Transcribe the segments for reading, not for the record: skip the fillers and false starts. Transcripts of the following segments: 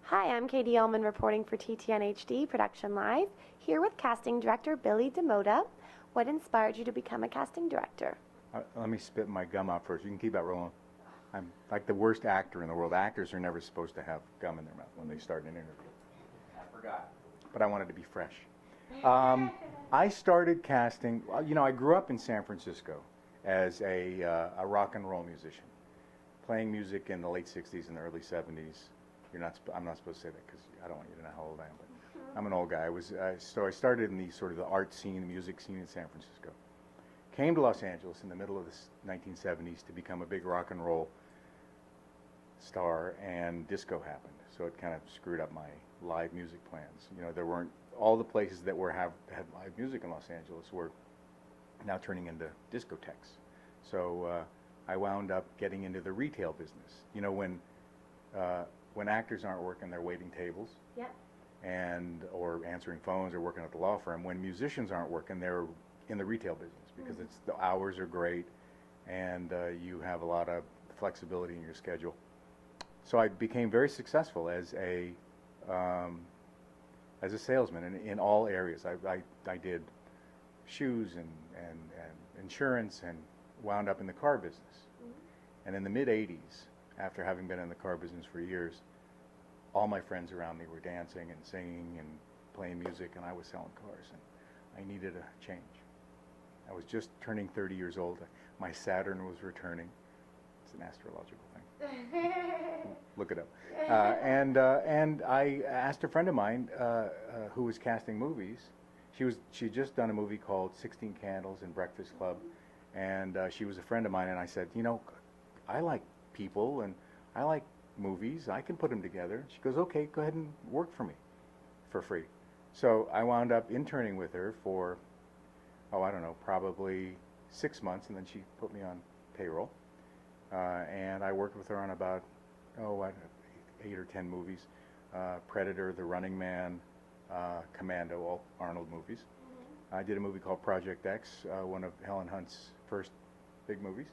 Hi, I'm Katie Uhlmann reporting for TTN HD Production Live, here with Casting Director Billy Damota. What inspired you to become a casting director? Let me spit my gum out first. You can keep that rolling. I'm like the worst actor in the world. Actors are never supposed to have gum in their mouth when they start an interview. I forgot. But I wanted to be fresh. I started casting, I grew up in San Francisco as a rock and roll musician, playing music in the late 60s and the early 70s. I'm not supposed to say that because I don't want you to know how old I am, but I'm an old guy. So I started in the sort of the art scene, the music scene in San Francisco. Came to Los Angeles in the middle of the 1970s to become a big rock and roll star, and disco happened. So it kind of screwed up my live music plans. There weren't all the places that had live music in Los Angeles were now turning into discotheques. So I wound up getting into the retail business. When actors aren't working, they're waiting tables. Yep. Or answering phones or working at the law firm. When musicians aren't working, they're in the retail business because the hours are great and you have a lot of flexibility in your schedule. So I became very successful as a salesman in all areas. I did shoes and insurance and wound up in the car business. And in the mid-'80s, after having been in the car business for years, all my friends around me were dancing and singing and playing music, and I was selling cars, and I needed a change. I was just turning 30 years old. My Saturn was returning. It's an astrological thing. Look it up. And I asked a friend of mine who was casting movies. She'd just done a movie called 16 Candles and Breakfast Club, and she was a friend of mine, and I said, I like people and I like movies. I can put them together. She goes, okay, go ahead and work for me for free. So I wound up interning with her for, I don't know, probably 6 months, and then she put me on payroll. And I worked with her on about, 8 or 10 movies. Predator, The Running Man, Commando, all Arnold movies. I did a movie called Project X, one of Helen Hunt's first big movies.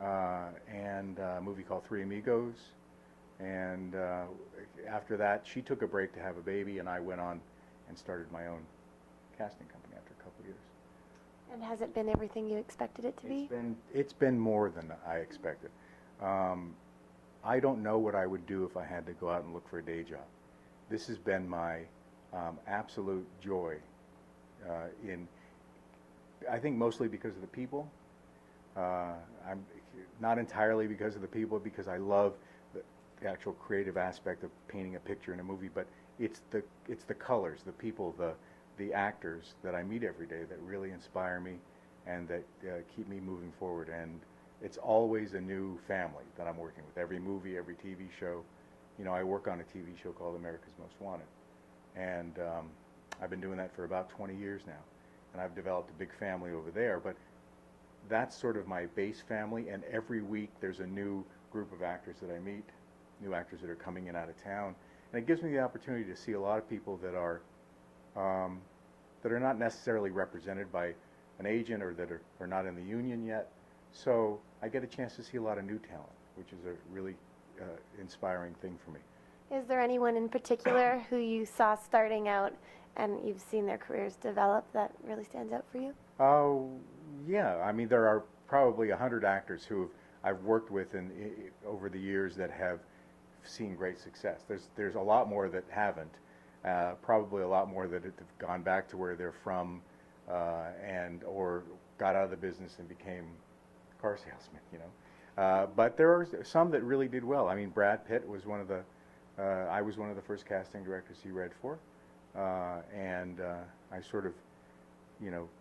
And a movie called Three Amigos. And after that, she took a break to have a baby, and I went on and started my own casting company after a couple of years. And has it been everything you expected it to be? It's been more than I expected. I don't know what I would do if I had to go out and look for a day job. This has been my absolute joy. I think mostly because of the people. I'm not entirely because of the people, because I love the actual creative aspect of painting a picture in a movie, but it's the colors, the people, the actors that I meet every day that really inspire me and that keep me moving forward. And it's always a new family that I'm working with. Every movie, every TV show. I work on a TV show called America's Most Wanted, and I've been doing that for about 20 years now, and I've developed a big family over there. But that's sort of my base family, and every week there's a new group of actors that I meet, new actors that are coming in out of town, and it gives me the opportunity to see a lot of people that are not necessarily represented by an agent or that are not in the union yet. So I get a chance to see a lot of new talent, which is a really inspiring thing for me. Is there anyone in particular who you saw starting out and you've seen their careers develop that really stands out for you? Oh, yeah. I mean, there are probably 100 actors who I've worked with over the years that have seen great success. There's a lot more that haven't. Probably a lot more that have gone back to where they're from or got out of the business and became car salesmen, But there are some that really did well. I mean, Brad Pitt was I was one of the first casting directors he read for. And I sort of,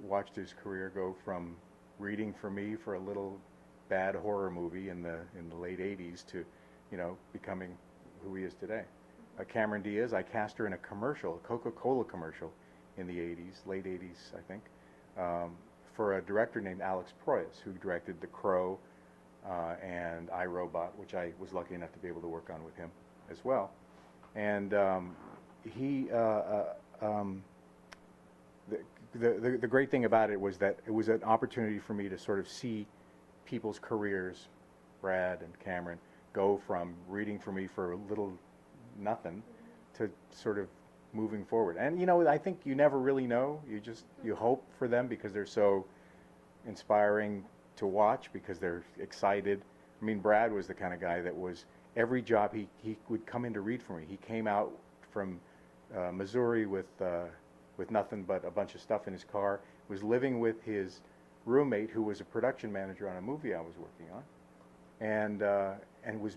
watched his career go from reading for me for a little bad horror movie in the late 80s to, becoming who he is today. Cameron Diaz, I cast her in a commercial, a Coca-Cola commercial in the 80s, late 80s, I think, for a director named Alex Proyas, who directed The Crow and I, Robot, which I was lucky enough to be able to work on with him as well. And the great thing about it was that it was an opportunity for me to sort of see people's careers, Brad and Cameron, go from reading for me for little nothing to sort of moving forward. And you know, I think you never really know. You hope for them because they're so inspiring to watch, because they're excited. I mean, Brad was the kind of guy that was, every job he would come in to read for me. He came out from Missouri with nothing but a bunch of stuff in his car, was living with his roommate who was a production manager on a movie I was working on, and was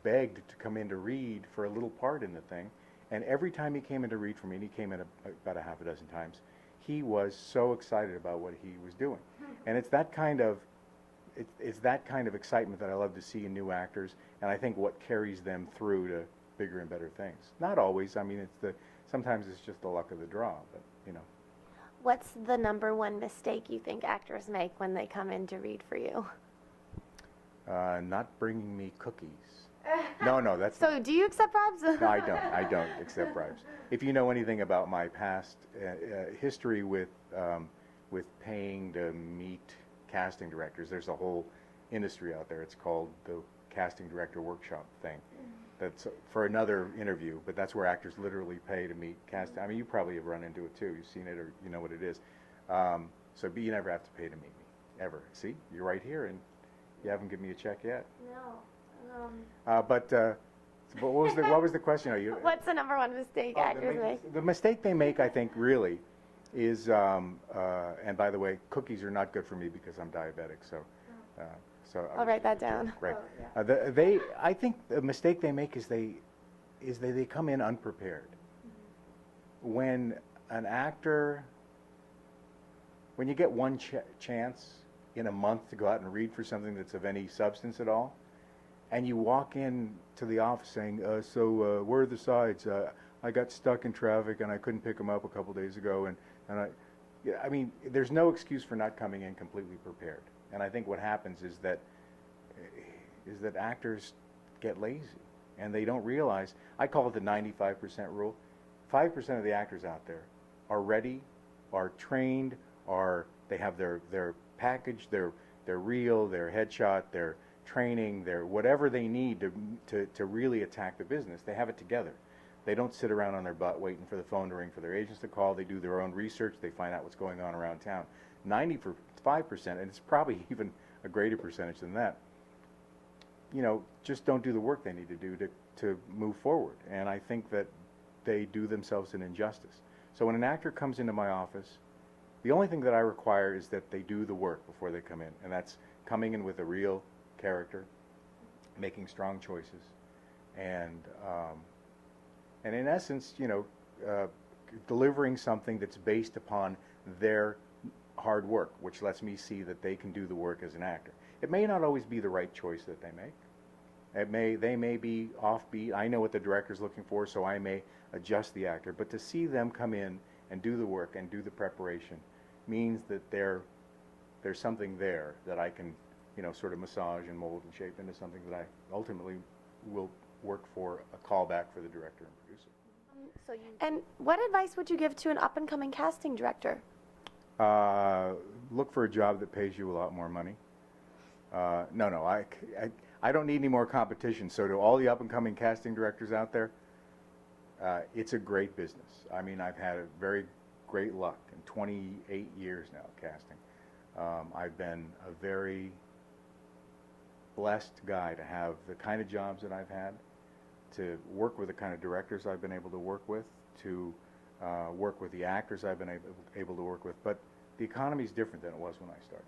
begged to come in to read for a little part in the thing. And every time he came in to read for me, and he came in about a half a dozen times, he was so excited about what he was doing. And it's that kind of excitement that I love to see in new actors, and I think what carries them through to bigger and better things. Not always. I mean, sometimes it's just the luck of the draw, but you know. What's the number one mistake you think actors make when they come in to read for you? Not bringing me cookies. No, that's So do you accept bribes? No, I don't accept bribes. If you know anything about my past history with paying to meet casting directors, there's a whole industry out there. It's called the Casting Director Workshop thing. That's for another interview, but that's where actors literally pay to meet cast. I mean, you probably have run into it too. You've seen it, or you know what it is. But you never have to pay to meet me, ever. See, you're right here, and you haven't given me a check yet. No. But what was the question? What's the number one mistake actors make? The mistake they make, I think, really, is, and by the way, cookies are not good for me because I'm diabetic. So I'll write that down. Right. Oh, yeah. I think the mistake they make is they come in unprepared. When an actor, when you get one chance in a month to go out and read for something that's of any substance at all, and you walk in to the office saying, where are the sides? I got stuck in traffic and I couldn't pick them up a couple days ago, I mean, there's no excuse for not coming in completely prepared. And I think what happens is that actors get lazy, and they don't realize, I call it the 95% rule. 5% of the actors out there are ready, are trained, they have their package, their reel, their headshot, their training, their whatever they need to really attack the business. They have it together. They don't sit around on their butt waiting for the phone to ring for their agents to call. They do their own research. They find out what's going on around town. 95%, and it's probably even a greater percentage than that, you know, just don't do the work they need to do to move forward. And I think that they do themselves an injustice. So when an actor comes into my office, the only thing that I require is that they do the work before they come in, and that's coming in with a real character, making strong choices, and in essence, you know, delivering something that's based upon their hard work, which lets me see that they can do the work as an actor. It may not always be the right choice that they make. They may be offbeat. I know what the director's looking for, so I may adjust the actor. But to see them come in and do the work and do the preparation means that there's something there that I can, you know, sort of massage and mold and shape into something that I ultimately will work for a callback for the director and producer. And what advice would you give to an up-and-coming casting director? Look for a job that pays you a lot more money. No, I don't need any more competition. So to all the up-and-coming casting directors out there, it's a great business. I mean, I've had a very great luck in 28 years now casting. I've been a very blessed guy to have the kind of jobs that I've had, to work with the kind of directors I've been able to work with, to work with the actors I've been able to work with. But the economy is different than it was when I started.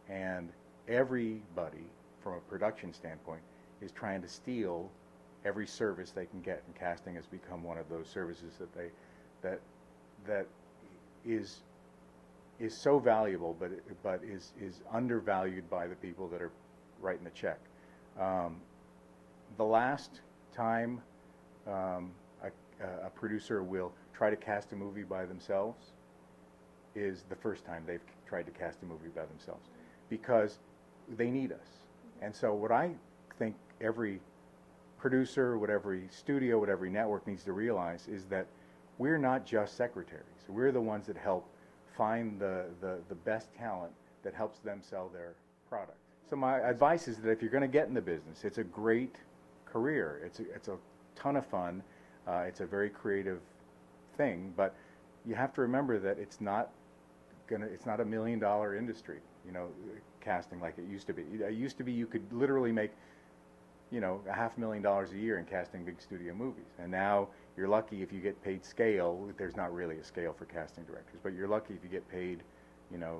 And everybody, from a production standpoint, is trying to steal every service they can get, and casting has become one of those services that is so valuable, but is undervalued by the people that are writing the check. The last time a producer will try to cast a movie by themselves is the first time they've tried to cast a movie by themselves, because they need us. And so what I think every producer, what every studio, what every network needs to realize is that we're not just secretaries. We're the ones that help find the best talent that helps them sell their product. So my advice is that if you're going to get in the business, it's a great career. It's a ton of fun. It's a very creative thing, but you have to remember that it's not a $1 million industry, casting like it used to be. It used to be you could literally make, $500,000 a year in casting big studio movies. And now you're lucky if you get paid scale. There's not really a scale for casting directors, but you're lucky if you get paid, a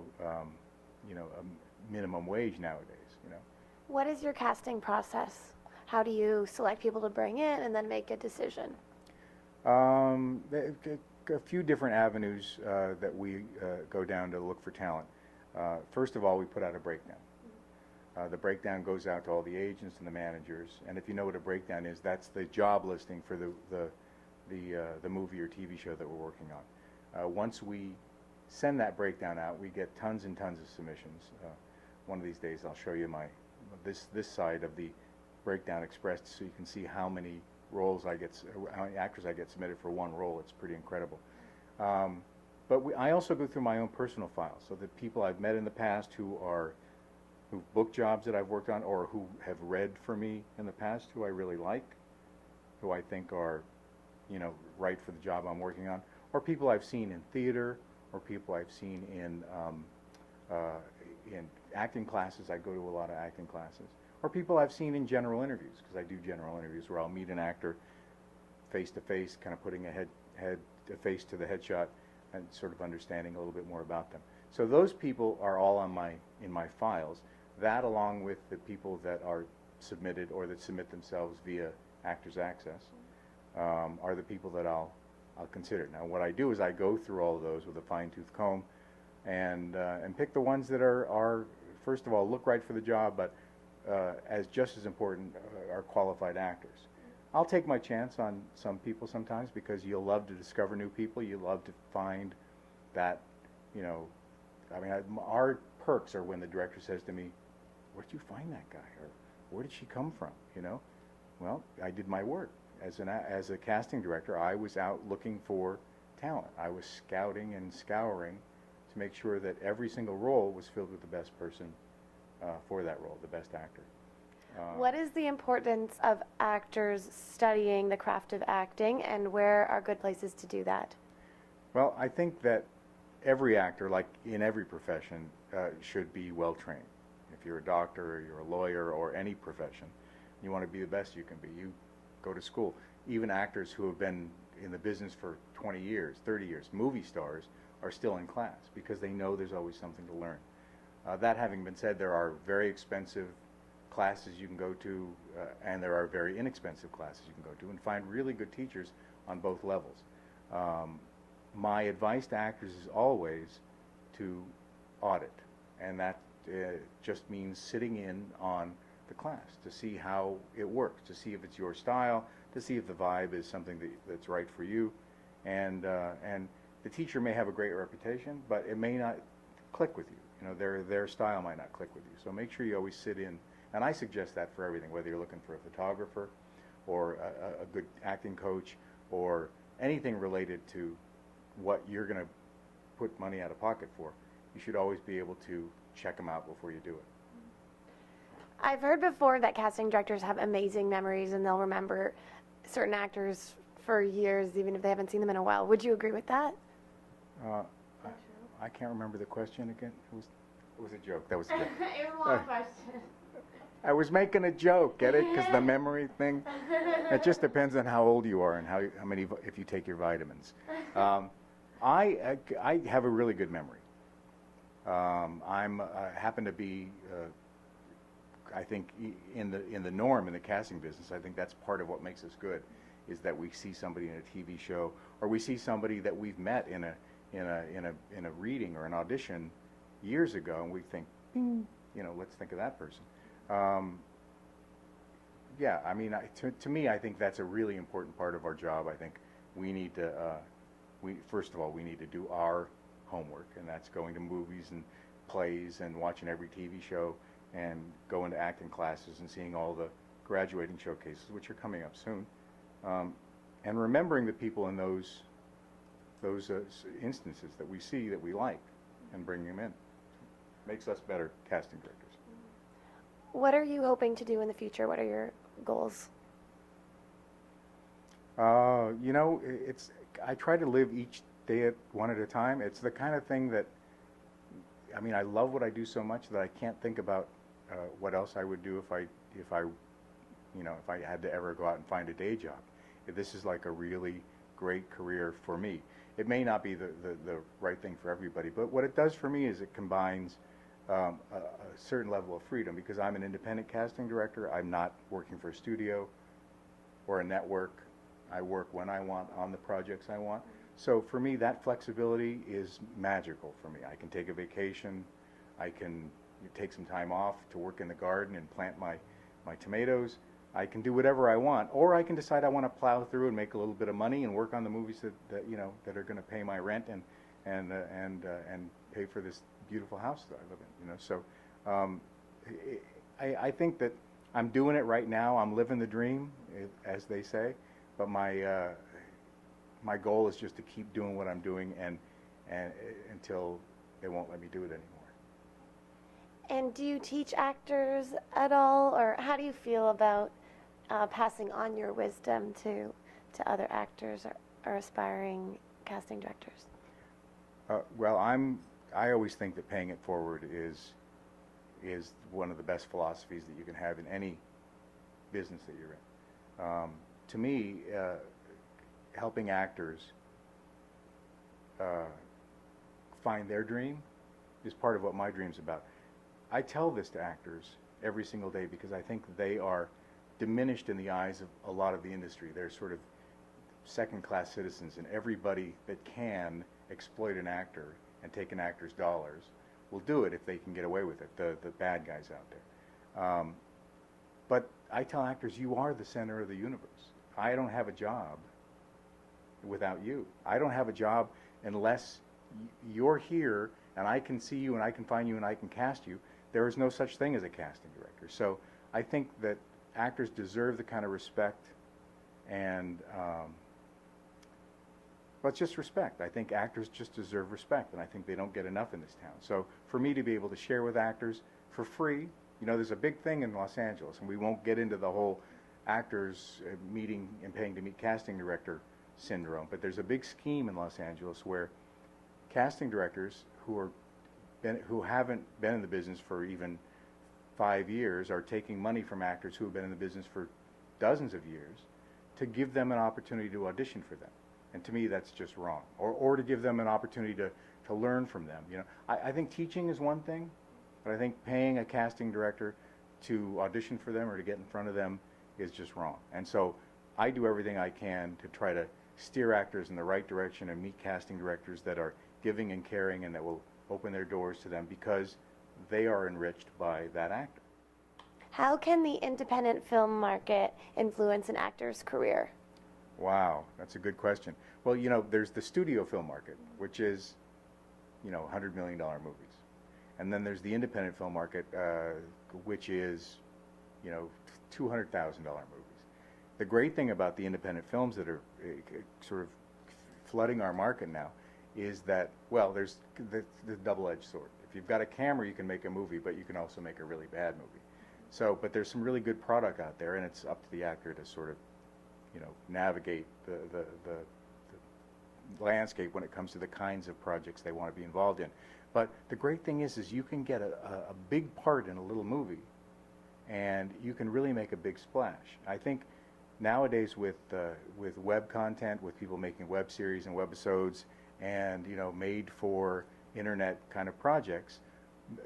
minimum wage nowadays. What is your casting process? How do you select people to bring in and then make a decision? A few different avenues that we go down to look for talent. First of all, we put out a breakdown. The breakdown goes out to all the agents and the managers, and if you know what a breakdown is, that's the job listing for the movie or TV show that we're working on. Once we send that breakdown out, we get tons and tons of submissions. One of these days, I'll show you this side of the breakdown expressed, so you can see how many roles how many actors I get submitted for one role. It's pretty incredible. But I also go through my own personal files, so the people I've met in the past who've booked jobs that I've worked on, or who have read for me in the past, who I really like, who I think are, right for the job I'm working on, or people I've seen in theater, or people I've seen in acting classes. I go to a lot of acting classes. Or people I've seen in general interviews, because I do general interviews where I'll meet an actor face to face, kind of putting a face to the headshot and sort of understanding a little bit more about them. So those people are all in my files. That, along with the people that are submitted or that submit themselves via Actors Access, are the people that I'll consider. Now, what I do is I go through all of those with a fine-tooth comb and pick the ones that are first of all, look right for the job, but as just as important, are qualified actors. I'll take my chance on some people sometimes, because you'll love to discover new people. You love to find that, our perks are when the director says to me, "Where'd you find that guy?" Or "Where did she come from?" Well, I did my work. As a casting director, I was out looking for talent. I was scouting and scouring to make sure that every single role was filled with the best person for that role, the best actor. What is the importance of actors studying the craft of acting, and where are good places to do that? Well, I think that every actor, like in every profession, should be well trained. If you're a doctor, or you're a lawyer, or any profession, you want to be the best you can be. You go to school. Even actors who have been in the business for 20 years, 30 years, movie stars, are still in class because they know there's always something to learn. That having been said, there are very expensive classes you can go to, and there are very inexpensive classes you can go to, and find really good teachers on both levels. My advice to actors is always to audit, and that just means sitting in on the class to see how it works, to see if it's your style, to see if the vibe is something that's right for you, and the teacher may have a great reputation, but it may not click with you. Their style might not click with you. So make sure you always sit in, and I suggest that for everything, whether you're looking for a photographer, or a good acting coach, or anything related to what you're going to put money out of pocket for. You should always be able to check them out before you do it. I've heard before that casting directors have amazing memories, and they'll remember certain actors for years, even if they haven't seen them in a while. Would you agree with that? I can't remember the question again. It was a joke. That was a joke. It was a long question. I was making a joke, get it? Because the memory thing, it just depends on how old you are and how many, if you take your vitamins. I have a really good memory. I happen to be, I think, in the norm in the casting business. I think that's part of what makes us good, is that we see somebody in a TV show, or we see somebody that we've met in a reading or an audition years ago, and we think, bing, let's think of that person. Yeah, I mean, to me, I think that's a really important part of our job. I think we need to, first of all, we need to do our homework, and that's going to movies and plays and watching every TV show and going to acting classes and seeing all the graduating showcases, which are coming up soon, and remembering the people in those instances that we see that we like, and bringing them in. Makes us better casting directors. What are you hoping to do in the future? What are your goals? You know, I try to live each day at one at a time. It's the kind of thing that, I mean, I love what I do so much that I can't think about what else I would do if I, you know, if I had to ever go out and find a day job. If this is like a really great career for me. It may not be the right thing for everybody, but what it does for me is it combines a certain level of freedom because I'm an independent casting director. I'm not working for a studio or a network. I work when I want on the projects I want. So for me, that flexibility is magical for me. I can take a vacation. I can take some time off to work in the garden and plant my tomatoes. I can do whatever I want, or I can decide I want to plow through and make a little bit of money and work on the movies that you know that are going to pay my rent and pay for this beautiful house that I live in. You know, so I think that I'm doing it right now. I'm living the dream, as they say. But my goal is just to keep doing what I'm doing and until they won't let me do it anymore. And do you teach actors at all, or how do you feel about passing on your wisdom to other actors or aspiring casting directors? Well, I always think that paying it forward is one of the best philosophies that you can have in any business that you're in. To me, helping actors find their dream is part of what my dream's about. I tell this to actors every single day because I think they are diminished in the eyes of a lot of the industry. They're sort of second-class citizens, and everybody that can exploit an actor and take an actor's dollars will do it if they can get away with it, the bad guys out there. But I tell actors, you are the center of the universe. I don't have a job without you. I don't have a job unless you're here and I can see you and I can find you and I can cast you. There is no such thing as a casting director. So I think that actors deserve the kind of respect and but just respect. I think actors just deserve respect, and I think they don't get enough in this town. So for me to be able to share with actors for free, you know, there's a big thing in Los Angeles, and we won't get into the whole actors meeting and paying to meet casting director syndrome, but there's a big scheme in Los Angeles where casting directors who haven't been in the business for even 5 years are taking money from actors who have been in the business for dozens of years to give them an opportunity to audition for them. And to me, that's just wrong. Or to give them an opportunity to learn from them. You know, I think teaching is one thing, but I think paying a casting director to audition for them or to get in front of them is just wrong. And so I do everything I can to try to steer actors in the right direction and meet casting directors that are giving and caring and that will open their doors to them because they are enriched by that actor. How can the independent film market influence an actor's career? Wow, that's a good question. Well, you know, there's the studio film market, which is, you know, $100 million movies. And then there's the independent film market, which is, you know, $200,000 movies. The great thing about the independent films that are sort of flooding our market now is that, well, there's the double-edged sword. If you've got a camera, you can make a movie, but you can also make a really bad movie. So, but there's some really good product out there, and it's up to the actor to sort of, you know, navigate the landscape when it comes to the kinds of projects they want to be involved in. But the great thing is you can get a big part in a little movie, and you can really make a big splash. I think nowadays with web content, with people making web series and webisodes, and you know, made for internet kind of projects,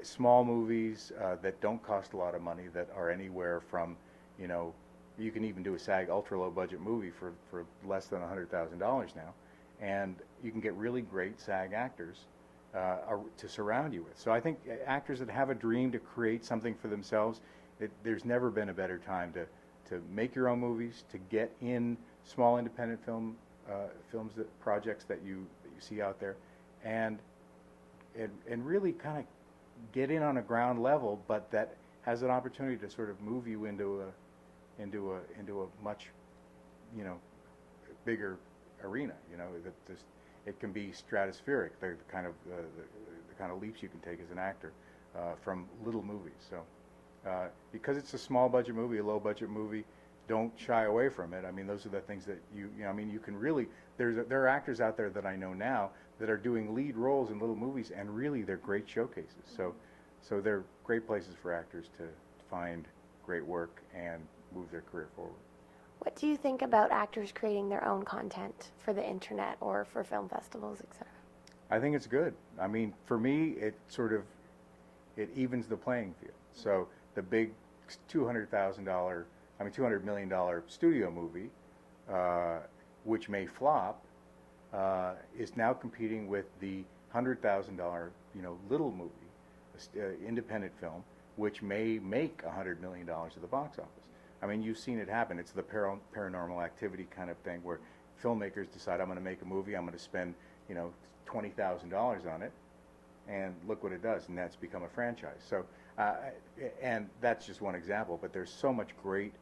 small movies that don't cost a lot of money, that are anywhere from, you know, you can even do a SAG ultra low budget movie for less than $100,000 now, and you can get really great SAG actors to surround you with. So I think actors that have a dream to create something for themselves, there's never been a better time to make your own movies, to get in small independent films, projects that you see out there, and really kind of get in on a ground level, but that has an opportunity to sort of move you into a much, you know, bigger arena. You know, it can be stratospheric. The kind of leaps you can take as an actor from little movies. So because it's a small budget movie, a low budget movie, don't shy away from it. I mean, those are the things that you know, I mean, you can really, there are actors out there that I know now that are doing lead roles in little movies, and really they're great showcases. So they're great places for actors to find great work and move their career forward. What do you think about actors creating their own content for the internet or for film festivals, etc.? I think it's good. I mean, for me, it evens the playing field. So the big $200 million studio movie, which may flop, is now competing with the $100,000, little movie, independent film, which may make $100 million at the box office. I mean, you've seen it happen. It's the paranormal activity kind of thing where filmmakers decide, I'm going to make a movie, I'm going to spend, $20,000 on it, and look what it does, and that's become a franchise. So, and that's just one example, but there's so much great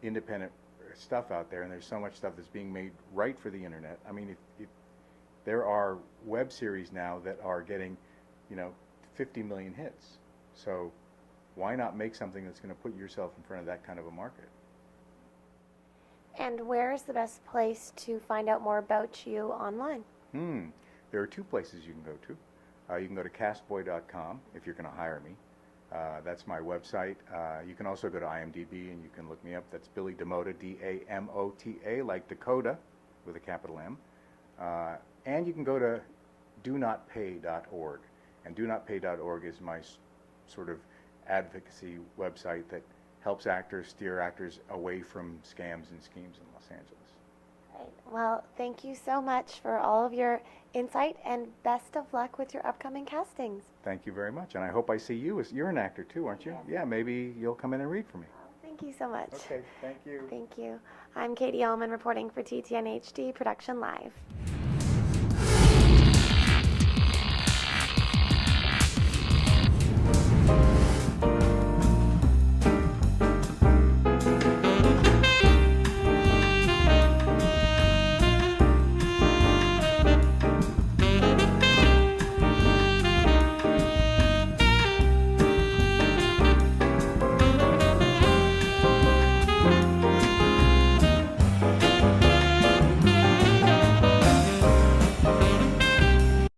independent stuff out there, and there's so much stuff that's being made right for the internet. I mean, there are web series now that are getting, 50 million hits. So why not make something that's going to put yourself in front of that kind of a market? And where is the best place to find out more about you online? There are two places you can go to. You can go to castboy.com if you're going to hire me. That's my website. You can also go to IMDb and you can look me up. That's Billy Damota, D-A-M-O-T-A, like Dakota with a capital M. And you can go to donotpay.org. And donotpay.org is my sort of advocacy website that helps actors steer actors away from scams and schemes in Los Angeles. Right. Well, thank you so much for all of your insight, and best of luck with your upcoming castings. Thank you very much, and I hope I see you. You're an actor too, aren't you? Yes. Yeah, maybe you'll come in and read for me. Thank you so much. Okay, thank you. Thank you. I'm Katie Uhlmann reporting for TTN HD Production Live.